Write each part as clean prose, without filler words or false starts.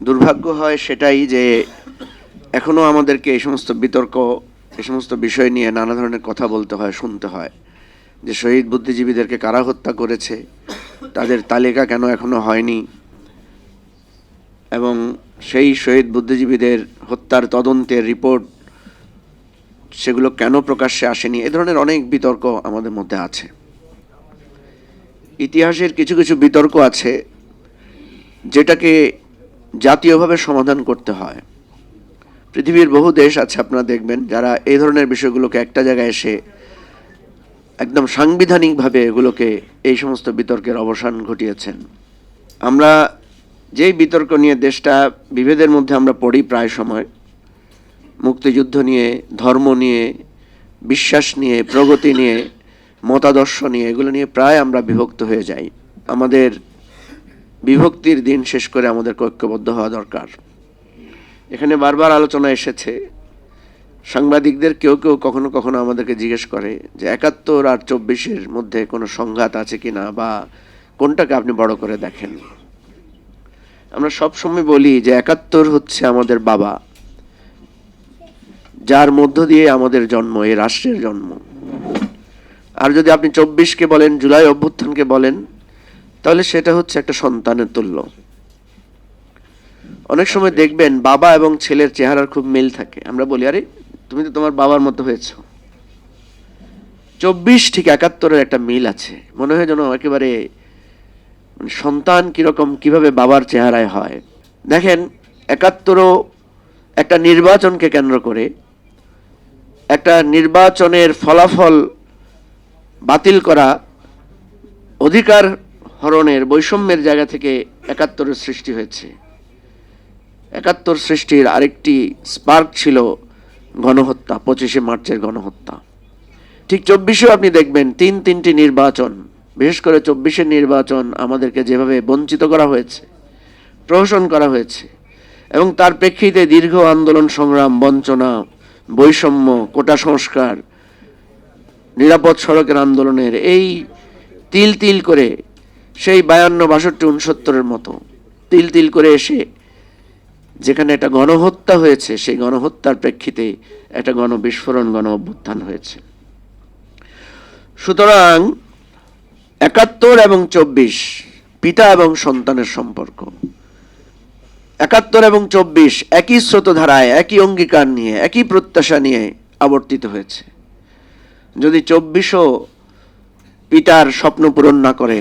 দুর্ভাগ্য হয় সেটাই যে এখনো আমাদেরকে এই সমস্ত বিতর্ক, এই সমস্ত বিষয় নিয়ে নানা ধরনের কথা বলতে হয়, শুনতে হয় যে শহীদ বুদ্ধিজীবীদেরকে কারা হত্যা করেছে, তাদের তালিকা কেন এখনো হয়নি, এবং সেই শহীদ বুদ্ধিজীবীদের হত্যার তদন্তের রিপোর্ট সেগুলো কেন প্রকাশ্যে আসেনি। এ ধরনের অনেক বিতর্ক আমাদের মধ্যে আছে। ইতিহাসের কিছু কিছু বিতর্ক আছে যেটাকে জাতীয়ভাবে সমাধান করতে হয়। পৃথিবীর বহু দেশ আছে, আপনারা দেখবেন, যারা এই ধরনের বিষয়গুলোকে একটা জায়গায় এসে একদম সাংবিধানিকভাবে এগুলোকে, এই সমস্ত বিতর্কের অবসান ঘটিয়েছেন। আমরা যেই বিতর্ক নিয়ে দেশটা বিভেদের মধ্যে আমরা পড়ি প্রায় সময়, মুক্তিযুদ্ধ নিয়ে, ধর্ম নিয়ে, বিশ্বাস নিয়ে, প্রগতি নিয়ে, মতাদর্শ নিয়ে, এগুলো নিয়ে প্রায় আমরা বিভক্ত হয়ে যাই। আমাদের বিভক্তির দিন শেষ করে আমাদের ঐক্যবদ্ধ হওয়া দরকার। এখানে বারবার আলোচনা এসেছে, সাংবাদিকদের কেউ কেউ কখনো কখনো আমাদেরকে জিজ্ঞেস করে যে ৭১ আর ২৪-এর মধ্যে কোনো সংঘাত আছে কিনা, বা কোনটাকে আপনি বড় করে দেখেন। আমরা সবসময় বলি যে ৭১ হচ্ছে আমাদের বাবা, যার মধ্য দিয়ে আমাদের জন্ম, এই রাষ্ট্রের জন্ম। আর যদি আপনি ২৪-কে বলেন, জুলাই অভ্যুত্থানকে বলেন, তাহলে সেটা হচ্ছে একটা সন্তানের তুল্য। অনেক সময় দেখবেন বাবা এবং ছেলের চেহারার খুব মিল থাকে। আমরা বলি, আরে তুমি তো তোমার বাবার মতো হয়েছ। ২৪ ঠিক ৭১-এর একটা মিল আছে। মনে হয় যেন একেবারে সন্তান কিরকম, কিভাবে বাবার চেহারায় হয়। দেখেন, ৭১-ও একটা নির্বাচনকে কেন্দ্র করে, একটা নির্বাচনের ফলাফল বাতিল করা, অধিকার হরণের, বৈষম্যের জায়গা থেকে ৭১-এর সৃষ্টি হয়েছে। ৭১ সৃষ্টির আরেকটি স্পার্ক ছিল গণহত্যা, ২৫শে মার্চের গণহত্যা। ঠিক ২৪-এও আপনি দেখবেন তিনটি নির্বাচন, বিশেষ করে ২৪-এর নির্বাচন আমাদেরকে যেভাবে বঞ্চিত করা হয়েছে, প্রহসন করা হয়েছে, এবং তার প্রেক্ষিতে দীর্ঘ আন্দোলন সংগ্রাম, বঞ্চনা, বৈষম্য, কোটা সংস্কার, নিরাপদ সড়কের আন্দোলনের এই তিল তিল করে সেই ৫২, ৬২, ৬৯-এর মতো তিল তিল করে এসে যেখানে একটা গণহত্যা হয়েছে, সেই গণহত্যার প্রেক্ষিতে একটা গণবিস্ফোরণ, গণ অভ্যুত্থান হয়েছে। সুতরাং ৭১ এবং ২৪ পিতা এবং সন্তানের সম্পর্ক। ৭১ এবং ২৪ একই স্রোতধারায়, একই অঙ্গীকার নিয়ে, একই প্রত্যাশা নিয়ে আবর্তিত হয়েছে। যদি ২৪ও পিতার স্বপ্ন পূরণ না করে,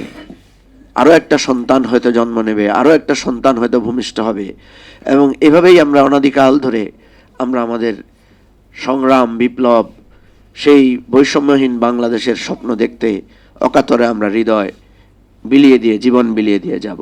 আরও একটা সন্তান হয়তো জন্ম নেবে, আরও একটা সন্তান হয়তো ভূমিষ্ঠ হবে, এবং এভাবেই আমরা অনাদিকাল ধরে আমরা আমাদের সংগ্রাম, বিপ্লব, সেই বৈষম্যহীন বাংলাদেশের স্বপ্ন দেখতে অকাতরে আমরা হৃদয় বিলিয়ে দিয়ে, জীবন বিলিয়ে দিয়ে যাব।